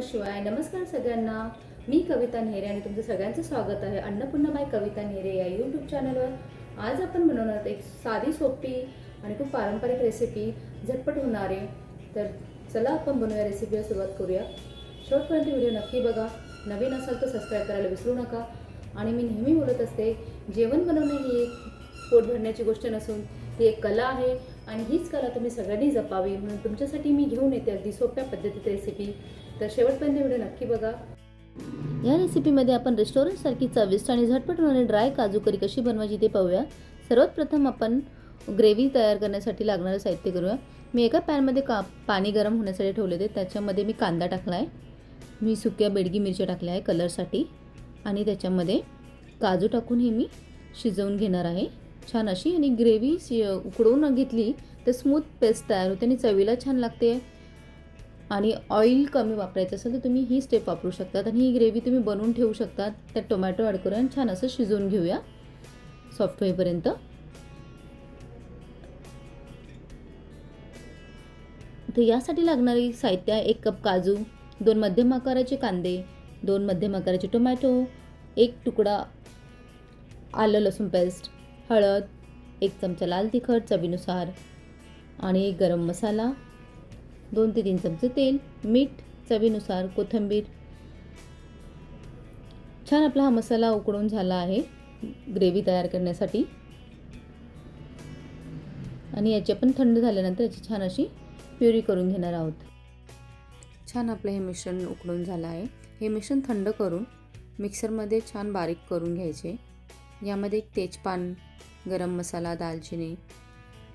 नमः शिवाय. नमस्कार सगळ्यांना. मी कविता नेहरे आणि तुमचं सगळ्यांचं स्वागत आहे अन्नपूर्णाबाई कविता नेहरे या यूट्यूब चॅनलवर. आज आपण बनवणार एक साधी सोपी आणि खूप पारंपरिक रेसिपी, झटपट होणारे. तर चला आपण बनवूया, रेसिपीला सुरुवात करूया. शेवटपर्यंत व्हिडिओ नक्की बघा. नवीन असाल तर सबस्क्राईब करायला विसरू नका. आणि मी नेहमी बोलत असते, जेवण बनवणे ही एक पोट भरण्याची गोष्ट नसून ती एक कला आहे आणि हीच कला तुम्ही सगळ्यांनी जपावी, म्हणून तुमच्यासाठी मी घेऊन येते अगदी सोप्या पद्धतीत रेसिपी. तर शेवटपर्यंत व्हिडिओ नक्की बघा. या रेसिपीमध्ये आपण रेस्टॉरंटसारखी चविष्ट आणि झटपट होणारी ड्राय काजू करी कशी बनवायची ते पाहूया. सर्वात प्रथम आपण ग्रेव्ही तयार करण्यासाठी लागणारं साहित्य करूया. मी एका पॅनमध्ये पाणी गरम होण्यासाठी ठेवले होते. त्याच्यामध्ये मी कांदा टाकला आहे, मी सुक्या बेडगी मिरच्या टाकल्या आहे कलरसाठी, आणि त्याच्यामध्ये काजू टाकून हे मी शिजवून घेणार आहे छान अशी. आणि ग्रेव्ही उकळून घेतली तर स्मूथ पेस्ट तयार होते आणि चवीला छान लागते. आणि ऑइल कमी वापरायचं असेल तर तुम्ही ही स्टेप वापरू शकतात. आणि ही ग्रेव्ही तुम्ही बनवून ठेवू शकतात. त्यात टोमॅटो ॲड करून छान असं शिजवून घेऊया सॉफ्ट होईपर्यंत. तर यासाठी लागणारी साहित्य आहे: 1 कप काजू, 2 मध्यम आकाराचे कांदे, 2 मध्यम आकाराचे टोमॅटो, 1 तुकडा आलं लसूण पेस्ट, हळद, 1 चमचा लाल तिखट चवीनुसार, आणि 1 गरम मसाला, 2 ते 3 चमचे तेल, मीठ चवीनुसार, कोथिंबीर. छान आपला हा मसाला उकळून झाला आहे ग्रेव्ही तयार करण्यासाठी. आणि याची आपण थंड झाल्यानंतर याची छान अशी प्युरी करून घेणार आहोत. छान आपलं हे मिश्रण उकळून झालं आहे. हे मिश्रण थंड करून मिक्सरमध्ये छान बारीक करून घ्यायचे. यामध्ये 1 तेजपान, गरम मसाला, दालचिनी,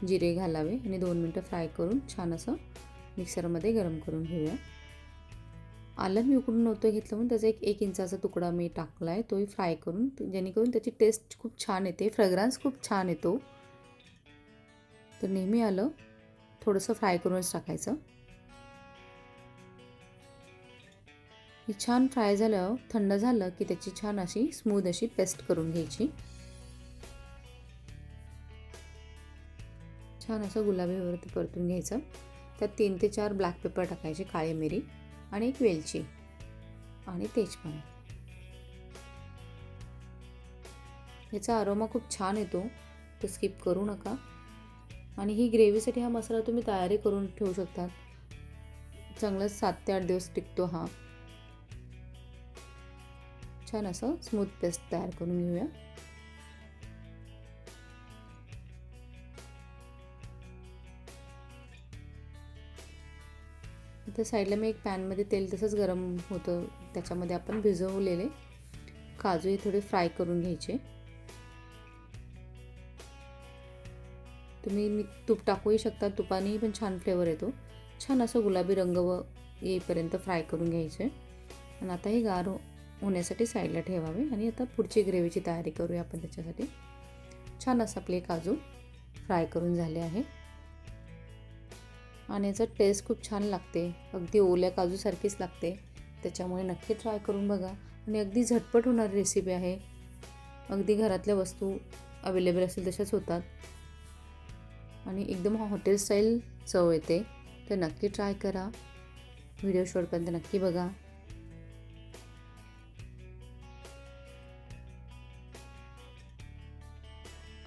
जिरे घालावे आणि 2 मिनटं फ्राय करून छान असं मिक्सरमध्ये गरम करून घेऊया. आलं मी उकडून नव्हतं घेतलं म्हणून त्याचा 1 इंचाचा तुकडा मी टाकला आहे, तोही फ्राय करून, जेणेकरून त्याची टेस्ट खूप छान येते, फ्रेग्रन्स खूप छान येतो. तर नेहमी आलं थोडंसं फ्राय करूनच टाकायचं. ही छान फ्राय झालं, थंड झालं की त्याची छान अशी स्मूथ अशी पेस्ट करून घ्यायची. छान असं गुलाबीवरती परतून घ्यायचं. त्यात 3 ते 4 ब्लॅक पेपर टाकायचे, काळी मिरी, आणि 1 वेलची आणि तेजपान. याचा अरोमा खूप छान येतो, तो स्किप करू नका. आणि ही ग्रेव्हीसाठी हा मसाला तुम्ही तयारी करून ठेवू शकता. चांगला 7 ते 8 दिवस टिकतो हा. छान असं स्मूथ पेस्ट तयार करून घेऊया. इथे साईडला मी एक पॅनमध्ये तेल तसंच गरम होतं, त्याच्यामध्ये आपण भिजवलेले काजू हे थोडे फ्राय करून घ्यायचे. तुम्ही तूप टाकूही शकता, तुपानेही पण छान फ्लेवर येतो. छान असं गुलाबी रंग येईपर्यंत फ्राय करून घ्यायचे. आणि आता हे गार होण्यासाठी साईडला ठेवावे. आणि आता पुढची ग्रेव्हीची तयारी करूया आपण. त्याच्यासाठी छान असं आपले काजू फ्राय करून झाले आहे आणि याचा टेस्ट खूप छान लागते, अगदी ओल्या काजूसारखीच लागते. त्याच्यामुळे नक्की ट्राय करून बघा. आणि अगदी झटपट होणारी रेसिपी आहे. अगदी घरातल्या वस्तू अवेलेबल असेल तशाच होतात आणि एकदम हॉटेल स्टाईल चव येते. तर नक्की ट्राय करा. व्हिडिओ शेवटपर्यंत नक्की बघा.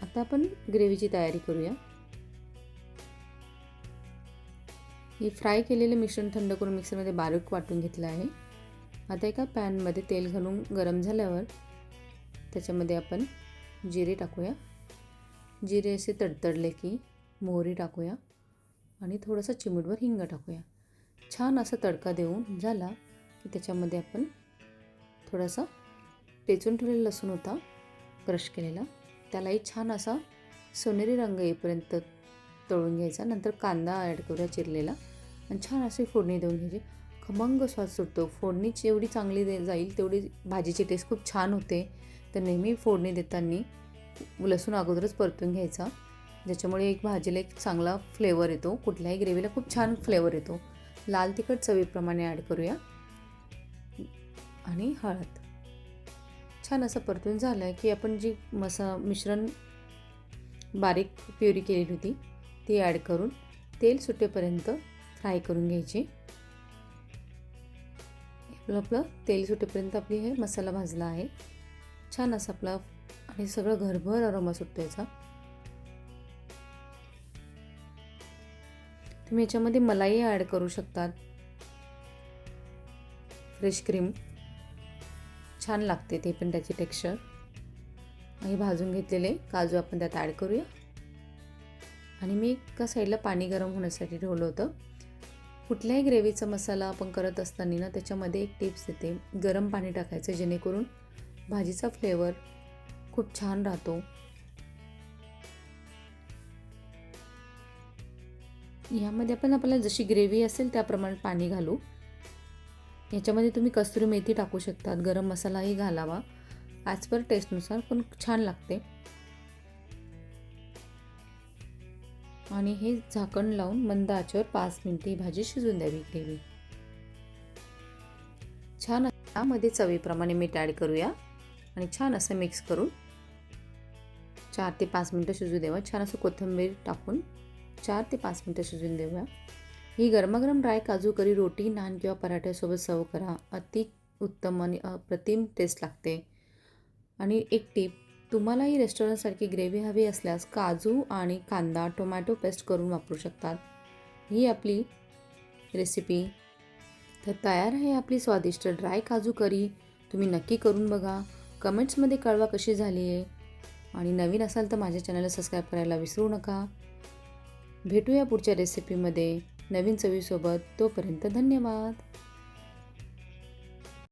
आता आपण ग्रेव्हीची तयारी करूया. हे फ्राय केलेले मिश्रण थंड करून मिक्सरमध्ये बारीक वाटून घेतलं आहे. आता एका पॅनमध्ये तेल घालून गरम झाल्यावर त्याच्यामध्ये आपण जिरे टाकूया. जिरे असे तडतडले की मोहरी टाकूया आणि थोडंसं चिमूटभर हिंग टाकूया. छान असा तडका देऊन झाला की त्याच्यामध्ये आपण थोडासा टेचून ठेवलेला लसूण होता क्रश केलेला, त्यालाही छान असा सोनेरी रंग येईपर्यंत तळून घ्यायचा. नंतर कांदा ॲड करूया चिरलेला आणि छान अशी फोडणी देऊन घ्यायची. खमंग स्वाद सुटतो. फोडणी जेवढी चांगली जाईल तेवढी भाजीची टेस्ट खूप छान होते. तर नेहमी फोडणी देताना लसूण अगोदरच परतून घ्यायचा, ज्याच्यामुळे एक भाजीला एक चांगला फ्लेवर येतो. कुठल्याही ग्रेव्हीला खूप छान फ्लेवर येतो. लाल तिखट चवीप्रमाणे ॲड करूया आणि हळद. छान असं परतून झालं आहे की आपण जी मिश्रण बारीक प्युरी केलेली होती ती ॲड करून तेल सुटेपर्यंत फ्राय करून घ्यायची. आपलं तेल सुटेपर्यंत आपली हे मसाला भाजला आहे. छान असा आपला आणि सगळं घरभर अरोमा सुटतो याचा. तुम्ही याच्यामध्ये मलाई ॲड करू शकतात. फ्रेश क्रीम छान लागते ते पण त्याची टेक्स्चर. आणि भाजून घेतलेले काजू आपण त्यात ॲड करूया. आणि मी एका साईडला पाणी गरम होण्यासाठी ठेवलं होतं. कुठल्याही ग्रेव्हीचा मसाला आपण करत असताना ना त्याच्यामध्ये एक टिप्स देते, गरम पाणी टाकायचं जेणेकरून भाजीचा फ्लेवर खूप छान राहतो. यामध्ये आपण आपल्याला जशी ग्रेव्ही असेल त्याप्रमाणे पाणी घालू. याच्यामध्ये तुम्ही कस्तुरी मेथी टाकू शकतात, गरम मसालाही घालावा ॲज पर टेस्टनुसार, पण छान लागते. आणि हे झाकण लावून मंद आचेवर 5 मिनिटे ही भाजी शिजून द्यावी ग्रेव्ही. छान यामध्ये चवीप्रमाणे मीठ ॲड करूया आणि छान असं मिक्स करून 4 ते 5 मिनिटं शिजू द्यावा. छान असं कोथिंबीर टाकून 4 ते 5 मिनिटं शिजून देऊया. ही गरमागरम ड्राय काजू करी रोटी, नान किंवा पराठ्यासोबत सर्व करा. अति उत्तम आणि अप्रतिम टेस्ट लागते. आणि एक टीप, तुम्हालाही रेस्टॉरंटसारखी ग्रेव्ही हवी असल्यास काजू आणि कांदा टोमॅटो पेस्ट करून वापरू शकतात. ही आपली रेसिपी तर तयार आहे आपली स्वादिष्ट ड्राय काजू करी. तुम्ही नक्की करून बघा. कमेंट्समध्ये कळवा कशी झाली आहे. आणि नवीन असाल तर माझ्या चॅनलला सबस्क्राईब करायला विसरू नका. भेटूया पुढच्या रेसिपीमध्ये नवीन चवीसोबत. तोपर्यंत धन्यवाद.